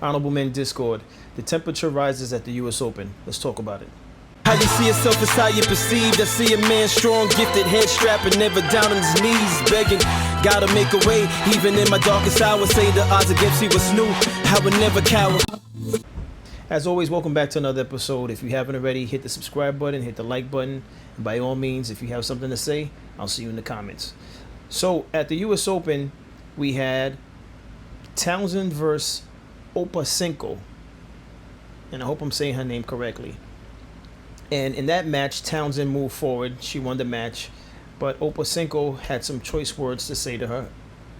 Honorable Men Discord. The temperature rises at the U.S. Open. Let's talk about it. How you see yourself is how you perceived. I see a man strong, gifted, head strapping, never down on his knees, begging. Gotta make a way, even in my darkest hour. Say the odds against me was new. I would never cower. As always, welcome back to another episode. If you haven't already, hit the subscribe button, hit the like button. And by all means, if you have something to say, I'll see you in the comments. So at the U.S. Open, we had Townsend versus Opasenko. And I hope I'm saying her name correctly. And in that match, Townsend moved forward. She won the match. But Opasenko had some choice words to say to her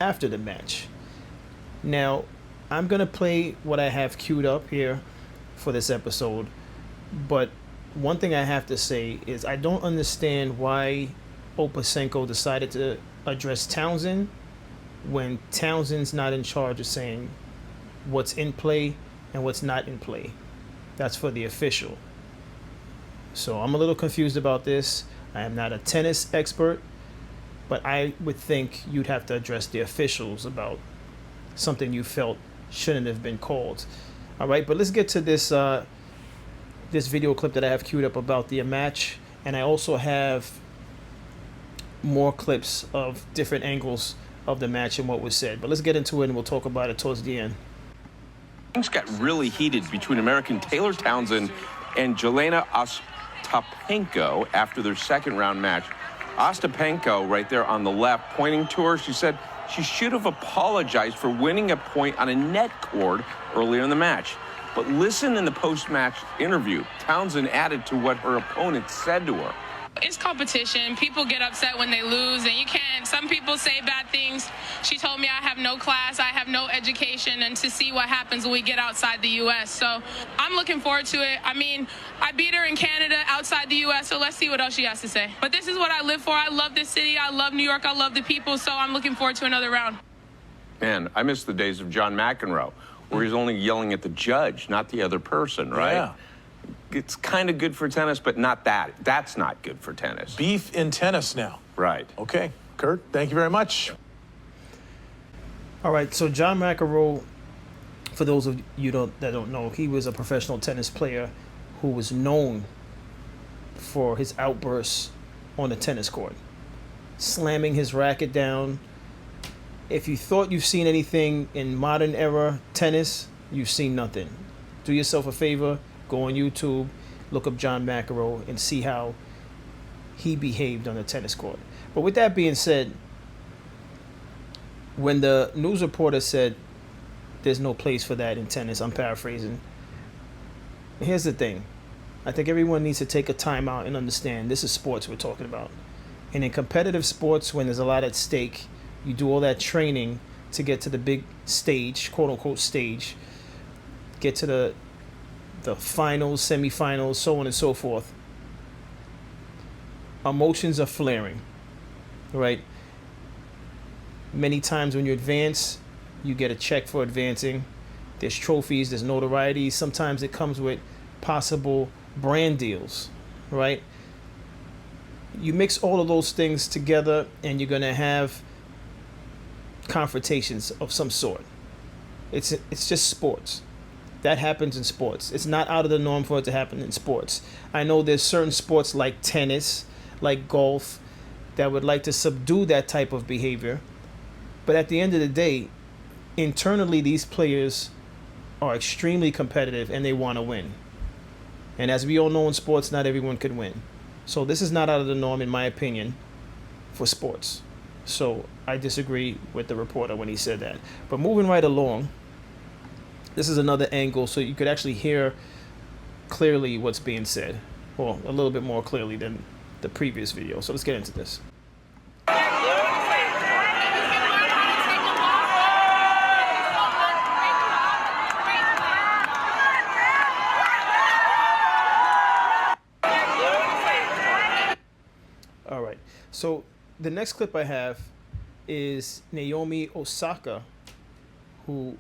after the match. Now, I'm going to play what I have queued up here for this episode. But one thing I have to say is I don't understand why Opasenko decided to address Townsend when Townsend's not in charge of saying what's in play and what's not in play. That's for the official. So I'm a little confused about this. I am not a tennis expert, but I would think you'd have to address the officials about something you felt shouldn't have been called. All right, but let's get to this this video clip that I have queued up about the match, and I also have more clips of different angles of the match and what was said. But let's get into it, and we'll talk about it towards the end. Things got really heated between American Taylor Townsend and Jelena Ostapenko after their second round match. Ostapenko, right there on the left, pointing to her, she said she should have apologized for winning a point on a net cord earlier in the match. But listen in the post-match interview. Townsend added to what her opponent said to her. It's competition. People get upset when they lose, and you can't. Some people say bad things. She told me I have no class, I have no education, and to see what happens when we get outside the U.S. So I'm looking forward to it. I mean, I beat her in Canada outside the U.S., so let's see what else she has to say. But this is what I live for. I love this city. I love New York. I love the people, so I'm looking forward to another round. Man, I miss the days of John McEnroe, where he's only yelling at the judge, not the other person, right? Yeah. It's kind of good for tennis, but not that. That's not good for tennis. Beef in tennis now. Right. Okay, Kurt, thank you very much. All right, so John McEnroe, for those of you that don't know, he was a professional tennis player who was known for his outbursts on the tennis court, slamming his racket down. If you thought you've seen anything in modern era tennis, you've seen nothing. Do yourself a favor, go on YouTube, look up John McEnroe, and see how he behaved on the tennis court. But with that being said, when the news reporter said there's no place for that in tennis, I'm paraphrasing. Here's the thing. I think everyone needs to take a time out and understand this is sports we're talking about. And in competitive sports, when there's a lot at stake, you do all that training to get to the big stage, quote unquote stage, get to the finals, semifinals, so on and so forth. Emotions are flaring, right? Many times when you advance, you get a check for advancing. There's trophies, there's notoriety. Sometimes it comes with possible brand deals, right? You mix all of those things together and you're going to have confrontations of some sort. It's just sports. That happens in sports. It's not out of the norm for it to happen in sports. I know there's certain sports like tennis, like golf, that would like to subdue that type of behavior. But at the end of the day, internally, these players are extremely competitive and they want to win. And as we all know in sports, not everyone could win. So this is not out of the norm, in my opinion, for sports. So I disagree with the reporter when he said that. But moving right along, this is another angle so you could actually hear clearly what's being said, or a little bit more clearly than the previous video. So let's get into this. All right, so the next clip I have is Naomi Osaka, who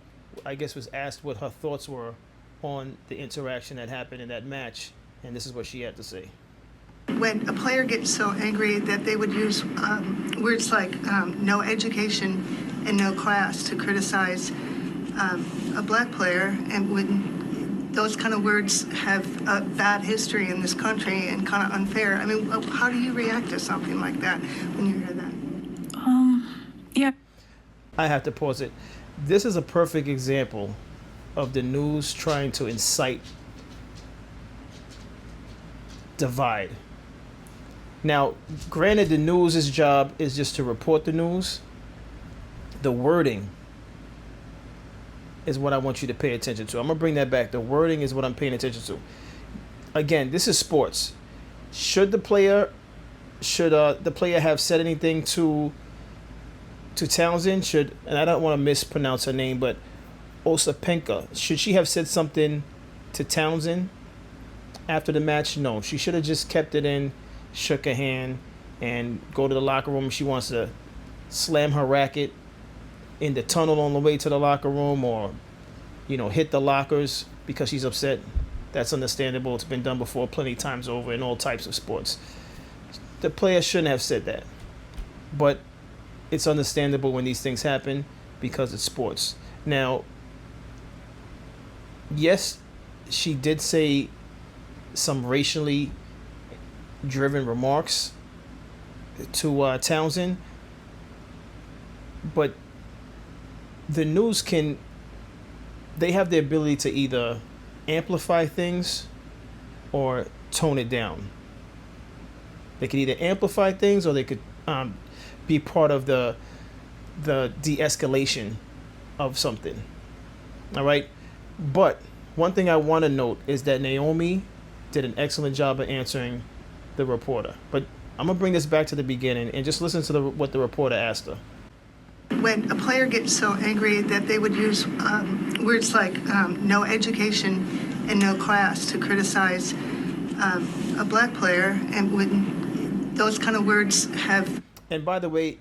I guess was asked what her thoughts were on the interaction that happened in that match, and this is what she had to say. When a player gets so angry that they would use words like no education and no class to criticize a black player, and when those kind of words have a bad history in this country and kind of unfair. I mean, how do you react to something like that when you hear that? Yeah. I have to pause it. This is a perfect example of the news trying to incite divide. Now, granted, the news's job is just to report the news. The wording is what I want you to pay attention to. I'm gonna bring that back. The wording is what I'm paying attention to. Again, this is sports. Should the player have said anything to Townsend? And I don't want to mispronounce her name, but Ostapenko, should she have said something to Townsend after the match? No, she should have just kept it in, shook her hand, and go to the locker room if she wants to slam her racket in the tunnel on the way to the locker room, or hit the lockers because she's upset. That's understandable. It's been done before plenty of times over in all types of sports. The player shouldn't have said that, but it's understandable when these things happen because it's sports. Now, yes, she did say some racially driven remarks to Townsend, but the news they have the ability to either amplify things or tone it down. They could either amplify things or they could be part of the de-escalation of something. All right? But one thing I want to note is that Naomi did an excellent job of answering the reporter. But I'm going to bring this back to the beginning and just listen to what the reporter asked her. When a player gets so angry that they would use words like no education and no class to criticize a black player, and when those kind of words have... And by the way,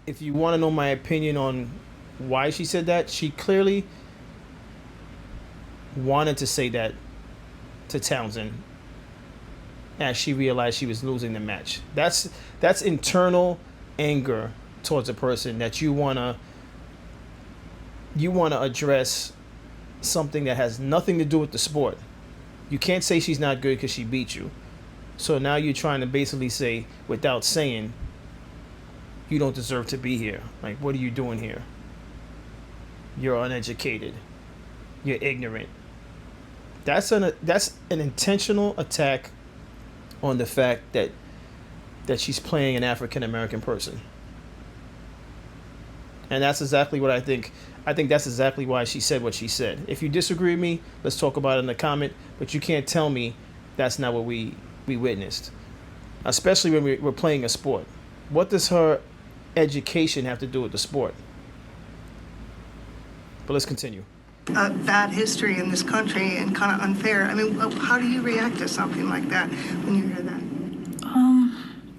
if you want to know my opinion on why she said that, she clearly wanted to say that to Townsend as she realized she was losing the match. That's internal anger towards a person that you wanna address something that has nothing to do with the sport. You can't say she's not good because she beat you. So now you're trying to basically say, without saying, you don't deserve to be here. Like, what are you doing here? You're uneducated. You're ignorant. That's an intentional attack on the fact that she's playing an African American person. And that's exactly what I think. I think that's exactly why she said what she said. If you disagree with me, let's talk about it in the comment. But you can't tell me that's not what we witnessed. Especially when we're playing a sport. What does her education have to do with the sport? But let's continue. Bad history in this country and kind of unfair. I mean, how do you react to something like that when you hear that?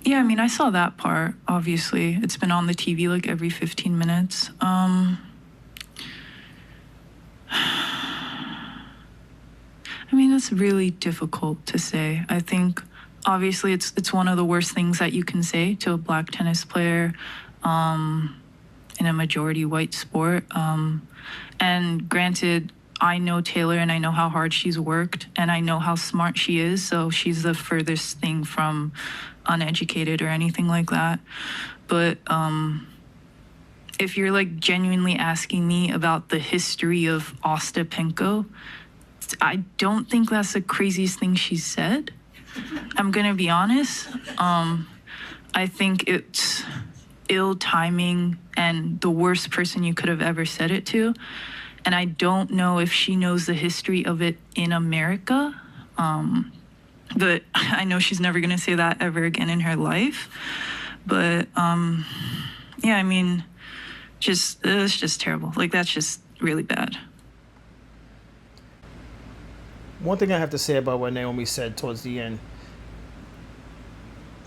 Yeah, I mean, I saw that part, obviously. It's been on the TV like every 15 minutes. I mean, it's really difficult to say. I think, obviously, it's one of the worst things that you can say to a black tennis player in a majority white sport. And granted, I know Taylor and I know how hard she's worked and I know how smart she is. So she's the furthest thing from uneducated or anything like that. But if you're like genuinely asking me about the history of Ostapenko, I don't think that's the craziest thing she said. I'm gonna be honest. I think it's ill timing and the worst person you could have ever said it to. And I don't know if she knows the history of it in America. But I know she's never gonna say that ever again in her life. But yeah, I mean, it's just terrible. Like, that's just really bad. One thing I have to say about what Naomi said towards the end.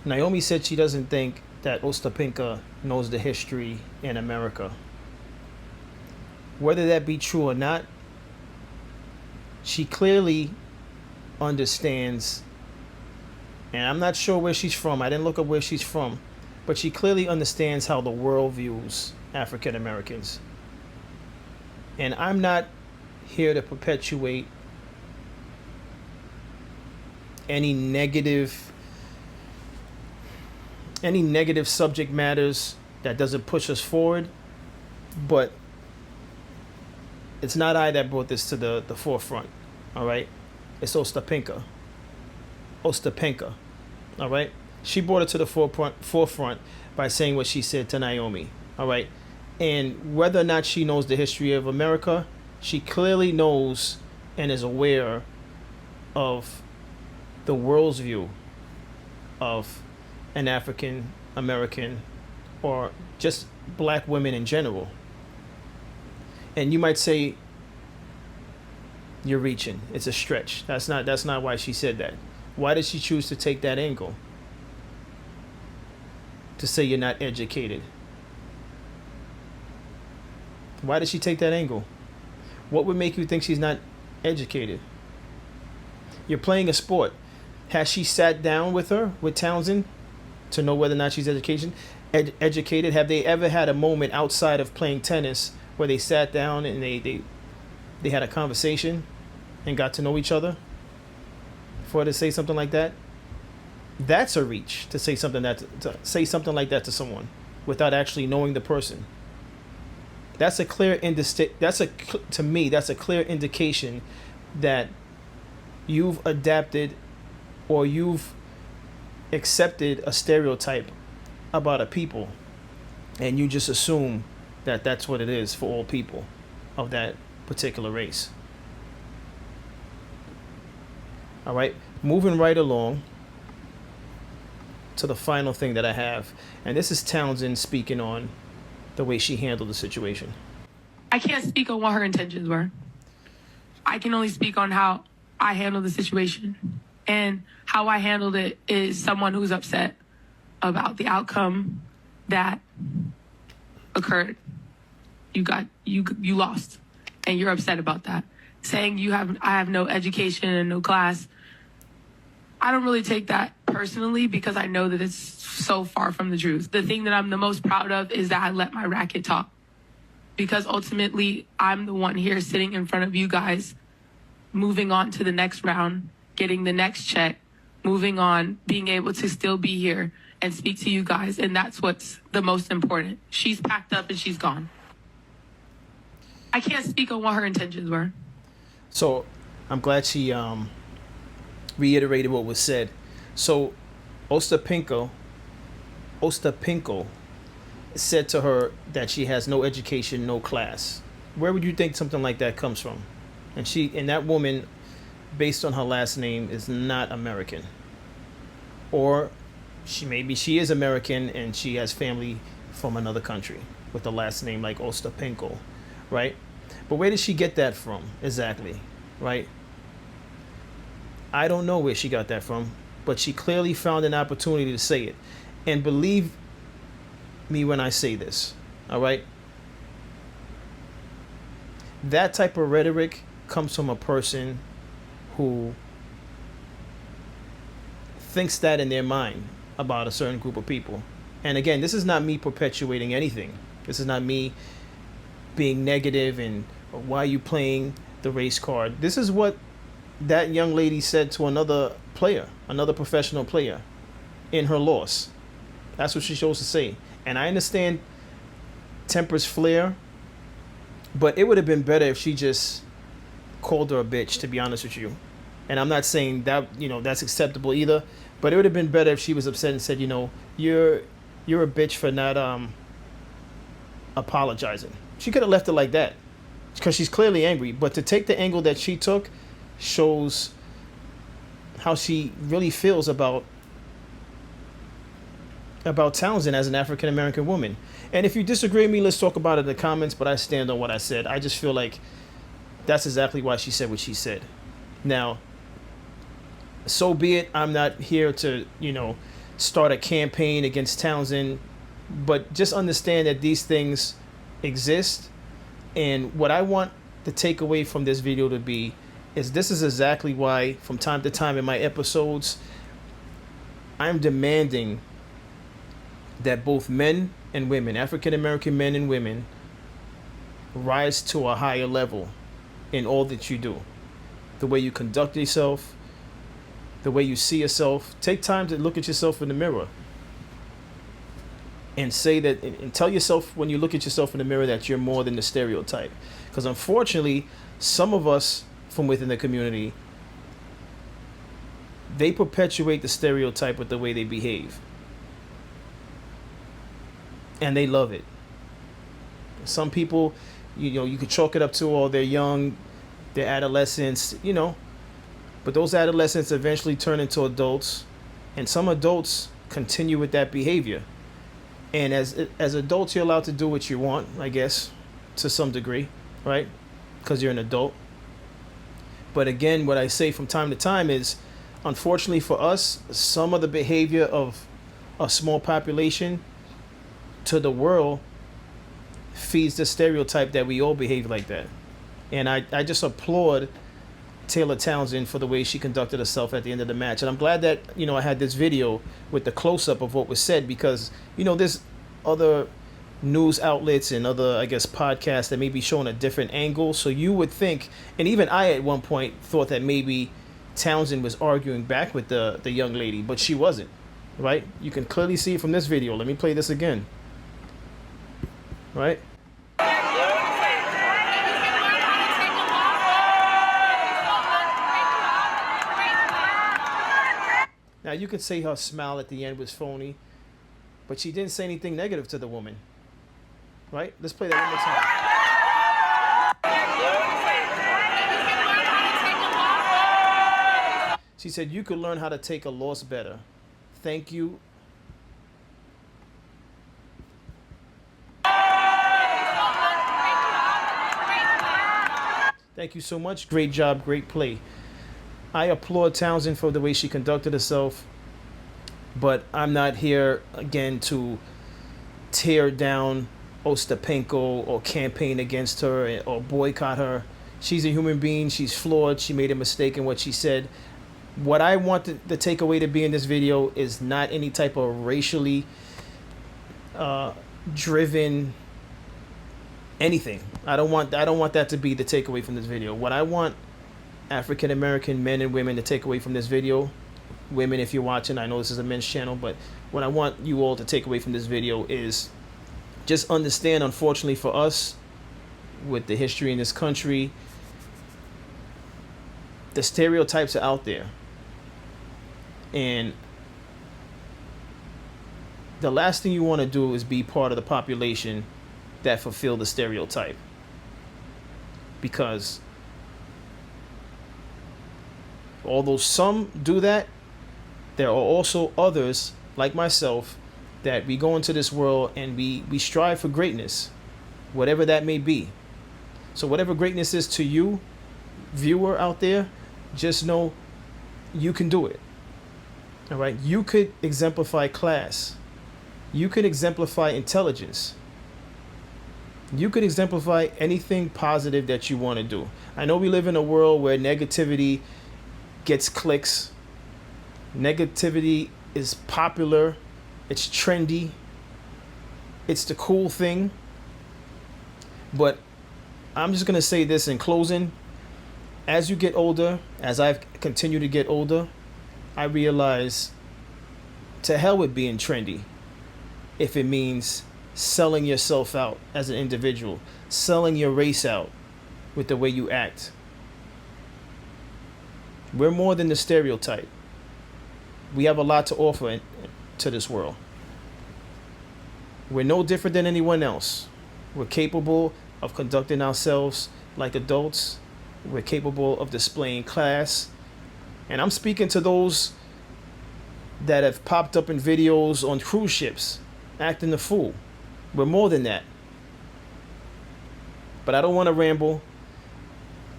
Naomi said she doesn't think that Ostapenko knows the history in America. Whether that be true or not, she clearly understands, and I'm not sure where she's from. I didn't look up where she's from, but she clearly understands how the world views African Americans. And I'm not here to perpetuate any negative subject matters that doesn't push us forward. But it's not I that brought this to the forefront. All right, it's Ostapenko. All right, she brought it to the forefront by saying what she said to Naomi. All right, and whether or not she knows the history of America, she clearly knows and is aware of the world's view of an African American or just black women in general. And you might say you're reaching. It's a stretch. That's not why she said that. Why did she choose to take that angle? To say you're not educated. Why did she take that angle? What would make you think she's not educated? You're playing a sport. Has she sat down with Townsend, to know whether or not she's educated? Have they ever had a moment outside of playing tennis where they sat down and they had a conversation and got to know each other? For her to say something like that, that's a reach to say something like that to someone without actually knowing the person. That's a clear to me that's a clear indication that you've adapted or you've accepted a stereotype about a people, and you just assume that that's what it is for all people of that particular race. All right, moving right along to the final thing that I have, and this is Townsend speaking on the way she handled the situation. I can't speak on what her intentions were. I can only speak on how I handled the situation. And how I handled it is someone who's upset about the outcome that occurred. You lost, and you're upset about that. Saying I have no education and no class, I don't really take that personally because I know that it's so far from the truth. The thing that I'm the most proud of is that I let my racket talk, because ultimately I'm the one here sitting in front of you guys, moving on to the next round, getting the next check, moving on, being able to still be here and speak to you guys. And that's what's the most important. She's packed up and she's gone. I can't speak on what her intentions were. So I'm glad she reiterated what was said. So Ostapenko said to her that she has no education, no class. Where would you think something like that comes from? And that woman, based on her last name, is not American. Or she is American and she has family from another country with the last name like Ostapenko, right? But where did she get that from exactly, right? I don't know where she got that from, but she clearly found an opportunity to say it. And believe me when I say this, all right? That type of rhetoric comes from a person who thinks that in their mind about a certain group of people. And again, this is not me perpetuating anything. This is not me being negative and why are you playing the race card. This is what that young lady said to another professional player in her loss. That's what she chose to say. And I understand tempers flare, but it would have been better if she just called her a bitch, to be honest with you. And I'm not saying that, that's acceptable either, but it would have been better if she was upset and said, you're a bitch for not apologizing. She could have left it like that because she's clearly angry. But to take the angle that she took shows how she really feels about Townsend as an African American woman. And if you disagree with me, let's talk about it in the comments, but I stand on what I said. I just feel like that's exactly why she said what she said. Now, so be it. I'm not here to, start a campaign against Townsend, but just understand that these things exist. And what I want the takeaway from this video to be is this is exactly why from time to time in my episodes, I'm demanding that both men and women, African American men and women, rise to a higher level in all that you do. The way you conduct yourself, the way you see yourself. Take time to look at yourself in the mirror and say that, and tell yourself when you look at yourself in the mirror that you're more than the stereotype. Because unfortunately, some of us from within the community, they perpetuate the stereotype with the way they behave. And they love it. Some people, you could chalk it up to, oh, they're young, they're adolescents, but those adolescents eventually turn into adults, and some adults continue with that behavior. And as adults, you're allowed to do what you want, I guess, to some degree, right? Because you're an adult. But again, what I say from time to time is, unfortunately for us, some of the behavior of a small population to the world feeds the stereotype that we all behave like that. And I just applaud Taylor Townsend for the way she conducted herself at the end of the match. And I'm glad that, I had this video with the close-up of what was said, because, there's other news outlets and other, I guess, podcasts that may be showing a different angle. So you would think, and even I at one point thought that maybe Townsend was arguing back with the young lady, but she wasn't, right? You can clearly see it from this video. Let me play this again, right? Now, you could say her smile at the end was phony, but she didn't say anything negative to the woman, right? Let's play that one more time. She said, you could learn how to take a loss better. Thank you. Thank you so much. Great job, great play. I applaud Townsend for the way she conducted herself, but I'm not here, again, to tear down Ostapenko or campaign against her or boycott her. She's a human being. She's flawed. She made a mistake in what she said. What I want the takeaway to be in this video is not any type of racially driven anything. I don't want that to be the takeaway from this video. What I want African American men and women to take away from this video, women, if you're watching, I know this is a men's channel, but what I want you all to take away from this video is just understand, unfortunately for us, with the history in this country, the stereotypes are out there. And the last thing you want to do is be part of the population that fulfill the stereotype. Because although some do that, there are also others, like myself, that we go into this world and we strive for greatness, whatever that may be. So whatever greatness is to you, viewer out there, just know you can do it. All right? You could exemplify class. You could exemplify intelligence. You could exemplify anything positive that you want to do. I know we live in a world where negativity gets clicks. Negativity is popular. It's trendy. It's the cool thing. But I'm just going to say this in closing. As you get older, as I've continued to get older, I realize to hell with being trendy if it means selling yourself out as an individual, selling your race out with the way you act. We're more than the stereotype. We have a lot to offer to this world. We're no different than anyone else. We're capable of conducting ourselves like adults. We're capable of displaying class. And I'm speaking to those that have popped up in videos on cruise ships, acting the fool. We're more than that. But I don't want to ramble.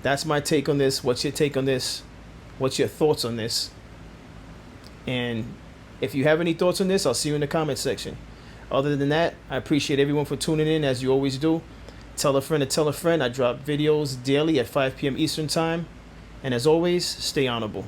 That's my take on this. What's your take on this? What's your thoughts on this? And if you have any thoughts on this, I'll see you in the comment section. Other than that, I appreciate everyone for tuning in, as you always do. Tell a friend to tell a friend. I drop videos daily at 5 p.m. Eastern Time. And as always, stay honorable.